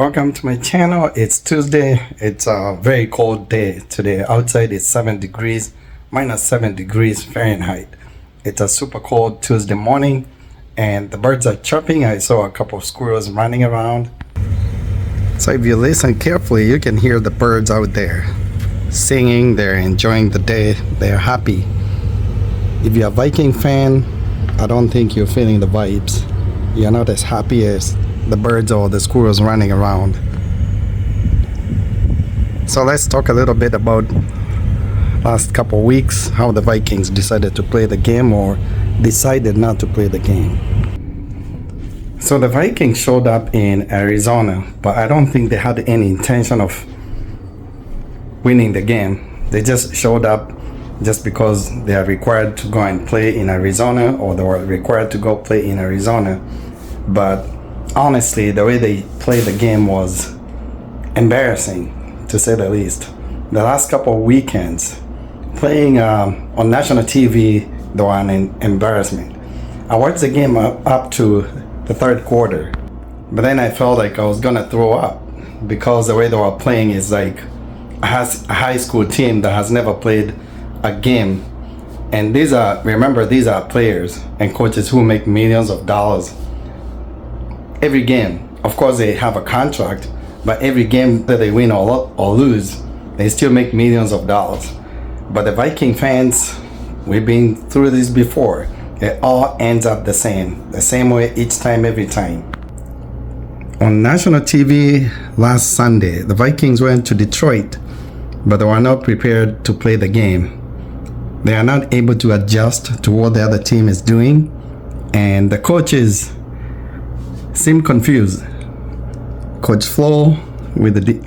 Welcome to my channel. It's Tuesday. It's a very cold day today. Outside it's 7 degrees, minus 7 degrees Fahrenheit. It's a super cold Tuesday morning and the birds are chirping. I saw a couple of squirrels running around. So if you listen carefully, you can hear the birds out there singing. They're enjoying the day. They're happy. If you're a Viking fan, I don't think you're feeling the vibes. You're not as happy as the birds or the squirrels running around. So let's talk a little bit about last couple weeks, how the Vikings decided to play the game or decided not to play the game. So the Vikings showed up in Arizona, but I don't think they had any intention of winning the game. They just showed up just because they are required to go and play in Arizona, or they were required to go play in Arizona. But honestly, the way they played the game was embarrassing, to say the least. The last couple of weekends, playing on national TV, they were an embarrassment. I watched the game up to the third quarter, but then I felt like I was gonna throw up because the way they were playing is like a high school team that has never played a game. And these are players and coaches who make millions of dollars every game. Of course, they have a contract, but every game that they win or lose, they still make millions of dollars. But the Viking fans, we've been through this before. It all ends up the same way each time, every time. On national TV last Sunday, the Vikings went to Detroit, but they were not prepared to play the game. They are not able to adjust to what the other team is doing, and the coaches seem confused. Coach Flo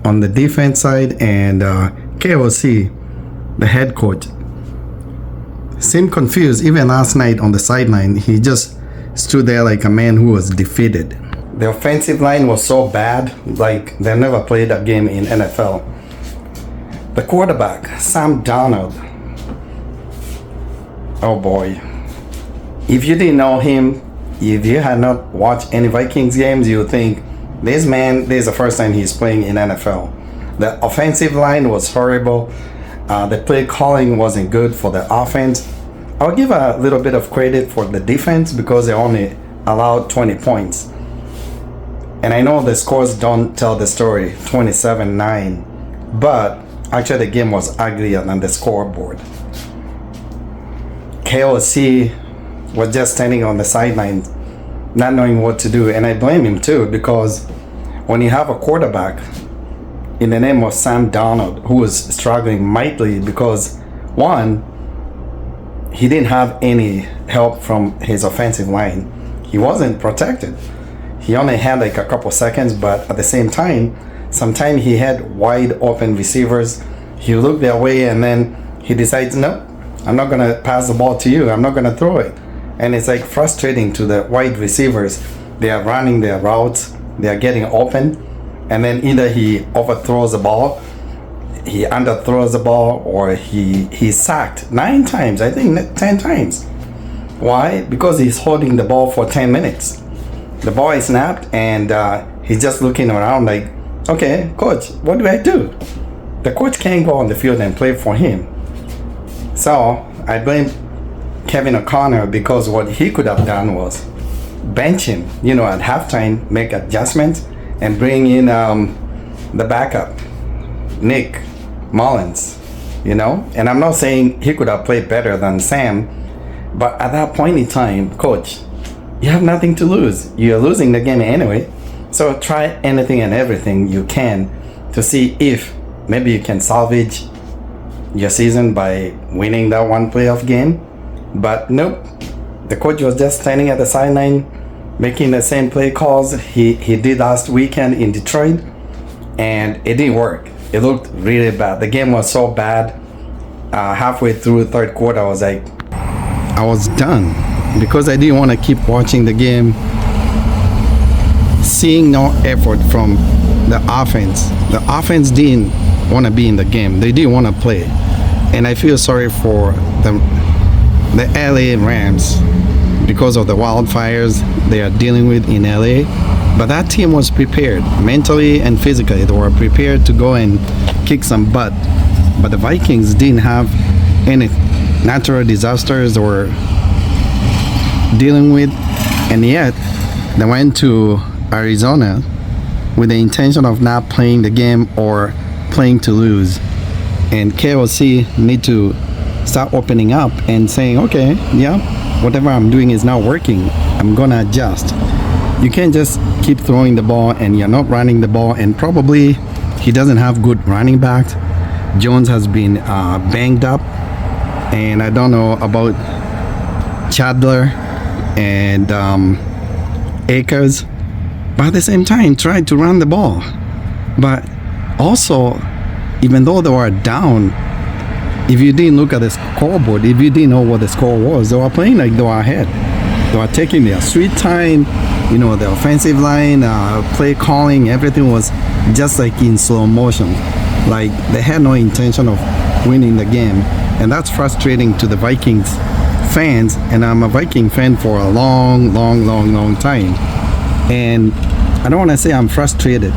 on the defense side and KOC, the head coach, seemed confused. Even last night on the sideline, he just stood there like a man who was defeated. The offensive line was so bad, like they never played a game in NFL. The quarterback, Sam Darnold, oh boy. If you didn't know him, if you had not watched any Vikings games, you would think, this is the first time he's playing in NFL. The offensive line was horrible. The play calling wasn't good for the offense. I'll give a little bit of credit for the defense because they only allowed 20 points. And I know the scores don't tell the story, 27-9, but actually the game was uglier than the scoreboard. KOC was just standing on the sideline, not knowing what to do. And I blame him too, because when you have a quarterback in the name of Sam Darnold who was struggling mightily because, one, he didn't have any help from his offensive line. He wasn't protected. He only had like a couple seconds, but at the same time, sometimes he had wide open receivers. He looked their way and then he decides, no, I'm not gonna pass the ball to you. I'm not gonna throw it. And it's like frustrating to the wide receivers. They are running their routes, they are getting open, and then either he overthrows the ball, he underthrows the ball, or he's sacked 9 times, I think 10 times. Why? Because he's holding the ball for 10 minutes. The ball is snapped and he's just looking around like, okay, coach, what do I do? The coach can't go on the field and play for him. So I blame Kevin O'Connor because what he could have done was bench him, at halftime, make adjustments and bring in the backup, Nick Mullins, And I'm not saying he could have played better than Sam, but at that point in time, coach, you have nothing to lose. You're losing the game anyway. So try anything and everything you can to see if maybe you can salvage your season by winning that one playoff game. But nope, the coach was just standing at the sideline making the same play calls he did last weekend in Detroit, and it didn't work. It looked really bad. The game was so bad. Halfway through the third quarter, I was done because I didn't want to keep watching the game, seeing no effort from the offense. The offense didn't want to be in the game. They didn't want to play. And I feel sorry for the LA Rams because of the wildfires they are dealing with in LA. But that team was prepared mentally and physically. They were prepared to go and kick some butt. But the Vikings didn't have any natural disasters they were dealing with, and yet they went to Arizona with the intention of not playing the game or playing to lose. And KOC need to start opening up and saying, okay, yeah, whatever I'm doing is not working. I'm gonna adjust. You can't just keep throwing the ball and you're not running the ball, and probably he doesn't have good running backs. Jones has been banged up, and I don't know about Chandler and Akers, but at the same time try to run the ball. But also, even though they were down, if you didn't look at the scoreboard, if you didn't know what the score was, they were playing like they were ahead. They were taking their sweet time. You know, the offensive line, play calling, everything was just like in slow motion. Like they had no intention of winning the game. And that's frustrating to the Vikings fans. And I'm a Viking fan for a long time. And I don't want to say I'm frustrated.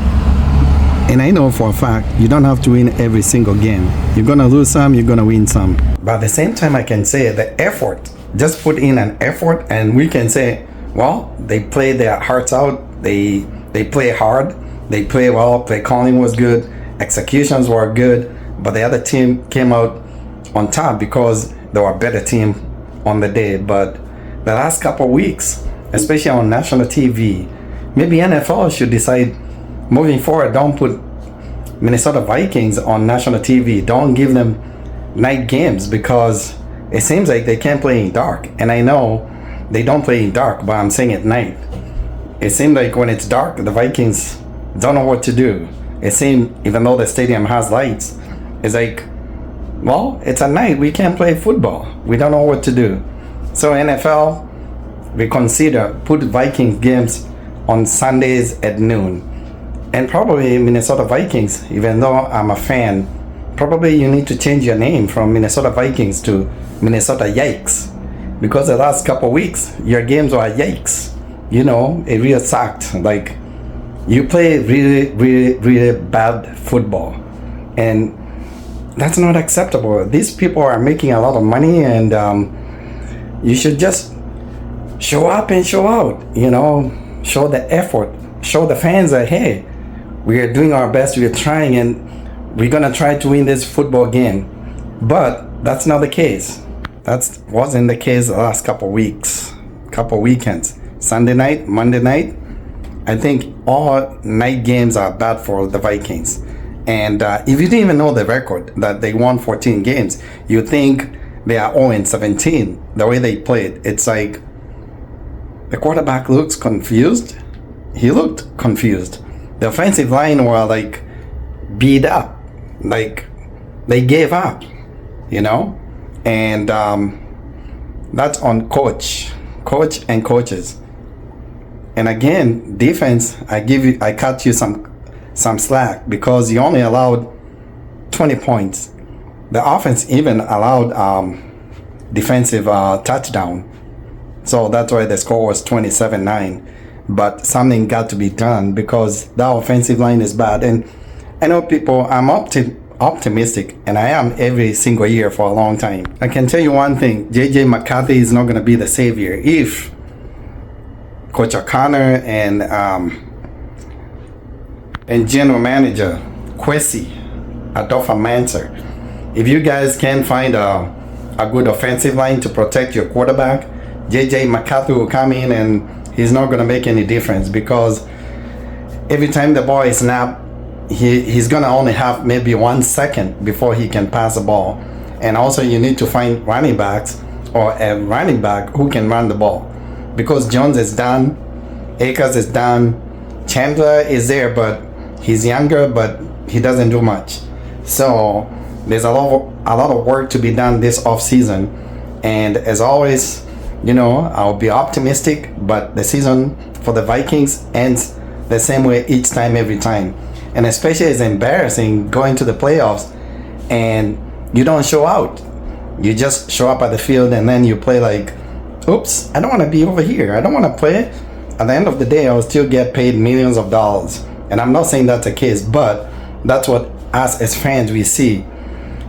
And I know for a fact, you don't have to win every single game. You're going to lose some, you're going to win some. But at the same time, I can say the effort, just put in an effort, and we can say, well, they played their hearts out. They play hard. They play well. Play calling was good. Executions were good. But the other team came out on top because they were a better team on the day. But the last couple of weeks, especially on national TV, maybe NFL should decide moving forward, don't put Minnesota Vikings on national TV. Don't give them night games because it seems like they can't play in dark. And I know they don't play in dark, but I'm saying at night. It seems like when it's dark, the Vikings don't know what to do. It seems, even though the stadium has lights, it's like, well, it's at night. We can't play football. We don't know what to do. So NFL, reconsider, put Vikings games on Sundays at noon. And probably Minnesota Vikings, even though I'm a fan, probably you need to change your name from Minnesota Vikings to Minnesota Yikes. Because the last couple of weeks, your games were yikes. You know, it really sucked. Like, you play really bad football. And that's not acceptable. These people are making a lot of money, and you should just show up and show out. You know, show the effort. Show the fans that, hey, we are doing our best, we are trying, and we're gonna try to win this football game. But that's not the case. That wasn't the case the last couple weeks, couple weekends. Sunday night, Monday night, I think all night games are bad for the Vikings. And if you didn't even know the record, that they won 14 games, you think they are 0-17, the way they played. It's like the quarterback looks confused. He looked confused. The offensive line were like beat up, like they gave up, you know, and that's on coach and coaches. And again, defense, I cut you some slack because you only allowed 20 points. The offense even allowed defensive touchdown, so that's why the score was 27-9. But something got to be done because the offensive line is bad. And I know people, I'm optimistic, and I am every single year for a long time. I can tell you one thing, JJ McCarthy is not going to be the savior. If Coach O'Connor and general manager Kwesi Adofo-Mensah, if you guys can find a good offensive line to protect your quarterback, JJ McCarthy will come in and he's not going to make any difference because every time the ball is snapped, he's going to only have maybe 1 second before he can pass the ball. And also you need to find running backs or a running back who can run the ball. Because Jones is done, Akers is done, Chandler is there, but he's younger, but he doesn't do much. So there's a lot of work to be done this off season. And as always, you know, I'll be optimistic, but the season for the Vikings ends the same way each time, every time. And especially it's embarrassing going to the playoffs and you don't show out. You just show up at the field and then you play like, oops, I don't want to be over here. I don't want to play. at the end of the day, I will still get paid millions of dollars. And I'm not saying that's the case, but that's what us as fans we see.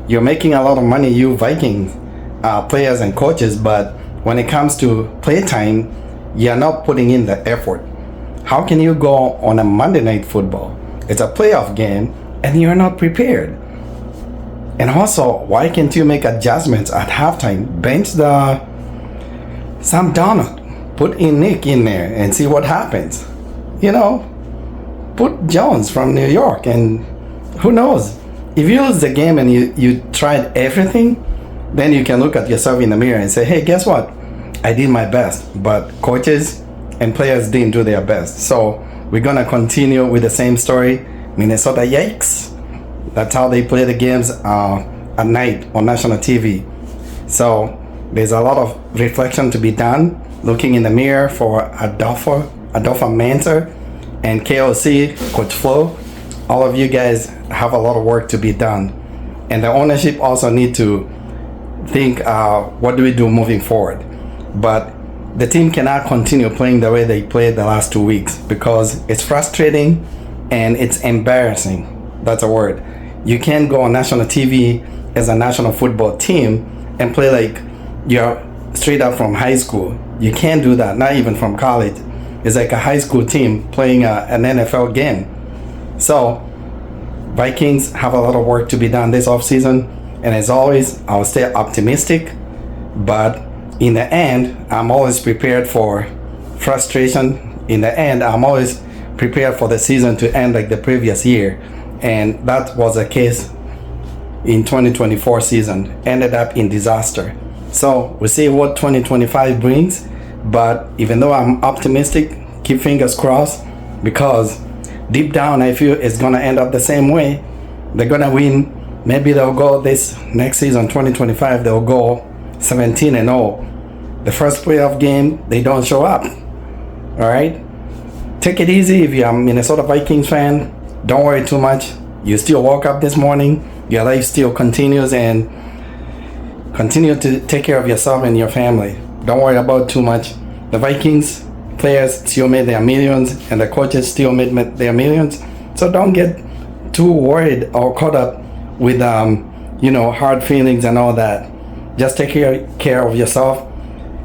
You're making a lot of money, you Vikings players and coaches, but when it comes to playtime, you're not putting in the effort. How can you go on a Monday Night Football? It's a playoff game, and you're not prepared. And also, why can't you make adjustments at halftime? Bench the Sam Darnold, put in Nick in there and see what happens. You know, put Jones from New York, and who knows? If you lose the game and you tried everything, then you can look at yourself in the mirror and say, hey, guess what? I did my best, but coaches and players didn't do their best. So we're gonna continue with the same story. Minnesota, yikes. That's how they play the games at night on national TV. So there's a lot of reflection to be done, looking in the mirror for Adolfo Manter and KOC, Coach Flo. All of you guys have a lot of work to be done. And the ownership also need to think, what do we do moving forward? But the team cannot continue playing the way they played the last 2 weeks because it's frustrating and it's embarrassing. That's a word. You can't go on national TV as a national football team and play like you're straight up from high school. You can't do that, not even from college. It's like a high school team playing an NFL game. So Vikings have a lot of work to be done this offseason. And as always, I'll stay optimistic. But in the end, I'm always prepared for frustration. In the end, I'm always prepared for the season to end like the previous year. And that was the case in 2024 season. Ended up in disaster. So we'll see what 2025 brings. But even though I'm optimistic, keep fingers crossed, because deep down I feel it's gonna end up the same way. They're gonna win. Maybe they'll go this next season, 2025, they'll go 17-0. The first playoff game, they don't show up. All right? Take it easy if you're a Minnesota Vikings fan. Don't worry too much. You still woke up this morning. Your life still continues, and continue to take care of yourself and your family. Don't worry about too much. The Vikings players still made their millions, and the coaches still made their millions. So don't get too worried or caught up with hard feelings and all that. Just take care of yourself.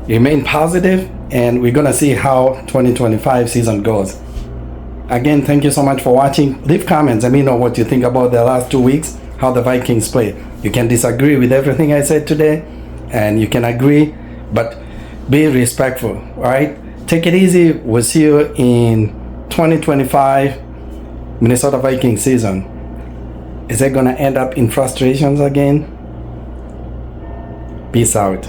Remain positive, and we're gonna see how 2025 season goes. Again, thank you so much for watching. Leave comments. Let me know what you think about the last 2 weeks, how the Vikings played. You can disagree with everything I said today, and you can agree, but be respectful. All right? Take it easy. We'll see you in 2025 Minnesota Vikings season. Is it gonna end up in frustrations again? Peace out.